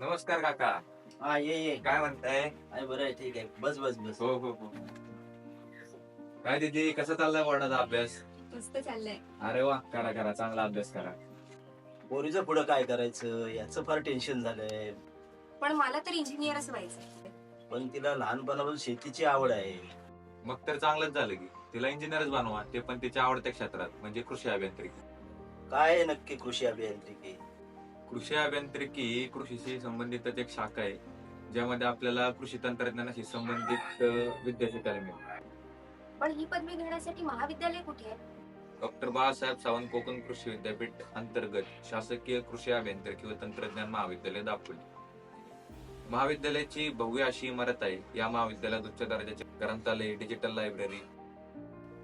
नमस्कार काका. हा ये काय म्हणताय? अरे बरं आहे, ठीक आहे, बस बस बस. हो हो हो. काय दीदी, कसा चाललाय बोर्डाचा अभ्यास? मस्त चाललंय. अरे वा, करा करा, चांगला अभ्यास करा. पोरीचं पुढं काय करायचं याचं फार टेन्शन झालंय. पण मला तर इंजिनियरच व्हायचंय. पण तिला लहानपणापासून शेतीची आवड आहे. मग तर चांगलंच झालं की तिला इंजिनियरच बनवा, ते पण तिच्या आवडत्या क्षेत्रात म्हणजे कृषी अभियांत्रिकी. काय आहे नक्की कृषी अभियांत्रिकी? कृषी अभियांत्रिकी कृषीशी संबंधितच एक शाखा आहे, ज्यामध्ये आपल्याला कृषी तंत्रज्ञानाशी संबंधित विद्या शिकायला मिळते. पण ही पदवी घेण्यासाठी महाविद्यालय कुठे आहे? डॉक्टर बाळासाहेब सावंत कोकण कृषी विद्यापीठ अंतर्गत शासकीय कृषी अभियांत्रिकी व तंत्रज्ञान महाविद्यालय दापोली. महाविद्यालयाची भव्य अशी इमारत आहे. या महाविद्यालयात उच्च दर्जाचे ग्रंथालय, डिजिटल लायब्ररी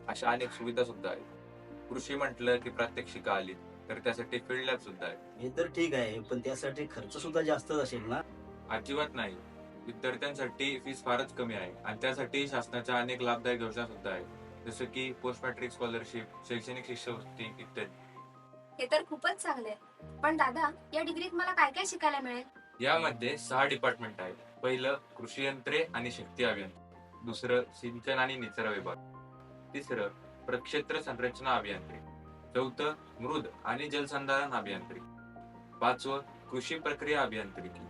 अशा अनेक सुविधा सुद्धा आहेत. कृषी म्हटलं की प्रात्यक्षिका आली, तर त्यासाठी फील्ड लॅब सुद्धा आहे. हे तर ठीक आहे, पण त्यासाठी खर्च सुद्धा जास्तच असेल ना? अजिबात नाही. विद्यार्थ्यांसाठी फीस फारच कमी आहे आणि त्यासाठी शासनाच्या अनेक लाभदायक योजना सुद्धा आहेत, जसं की पोस्ट मॅट्रिक स्कॉलरशिप, शैक्षणिक शिष्यवृत्ती इत्यादी. हे तर खूपच चांगलंय. पण दादा, या डिग्रीत मला काय काय शिकायला मिळेल? यामध्ये 6 डिपार्टमेंट आहेत. पहिलं कृषी यंत्रे आणि शक्ती अभियांत्रिकी, दुसरं सिंचन आणि निचरा विभाग, तिसरं प्रक्षेत्र संरचना अभियांत्रिकी, चौथं मृद आणि जलसंधारण अभियांत्रिकी, पाचवं कृषी प्रक्रिया अभियांत्रिकी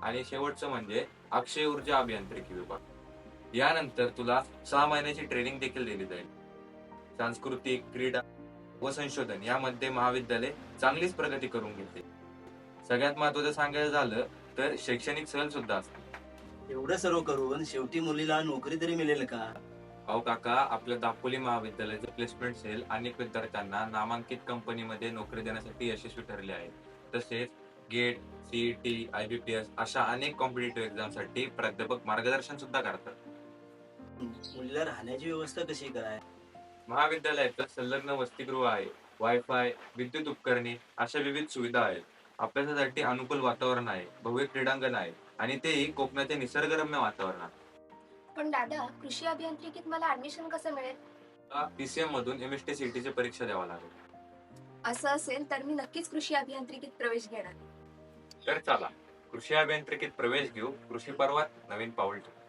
आणि शेवटचं म्हणजे अक्षय ऊर्जा अभियांत्रिकी विभाग. यानंतर तुला 6 महिन्याची ट्रेनिंग देखील दिली जाईल. सांस्कृतिक, क्रीडा व संशोधन यामध्ये महाविद्यालय चांगलीच प्रगती करून घेते. सगळ्यात महत्वाचं सांगायचं झालं तर शैक्षणिक सहल सुद्धा असते. एवढं सर्व करून शेवटी मुलीला नोकरी तरी मिळेल का? अहो काका, आपल्या दापोली महाविद्यालयाचे प्लेसमेंट सेल अनेक विद्यार्थ्यांना नामांकित कंपनीमध्ये नोकरी देण्यासाठी यशस्वी ठरले आहे. तसेच गेट, सीईटी, आयबीपीएस अशा अनेक कॉम्पिटेटिव्ह एक्झामसाठी प्राध्यापक मार्गदर्शन सुद्धा करतात. मुलीला राहण्याची व्यवस्था कशी काय? महाविद्यालयात संलग्न वसतिगृह आहे, वायफाय, विद्युत उपकरणे अशा विविध सुविधा आहेत. अभ्यासासाठी अनुकूल वातावरण आहे, भव्य क्रीडांगण आहे आणि तेही कोकणाच्या निसर्गरम्य वातावरणात. पण दादा, कृषी अभियांत्रिकीत मला ऍडमिशन कसं मिळेल? पीसीएम मधून एमएसटी सीईटीची परीक्षा द्यावा लागेल. असं असेल तर मी नक्कीच कृषी अभियांत्रिकीत प्रवेश घेणार. तर चला, कृषी अभियांत्रिकीत प्रवेश घेऊ. कृषी पर्वात नवीन पाऊल ठेवू.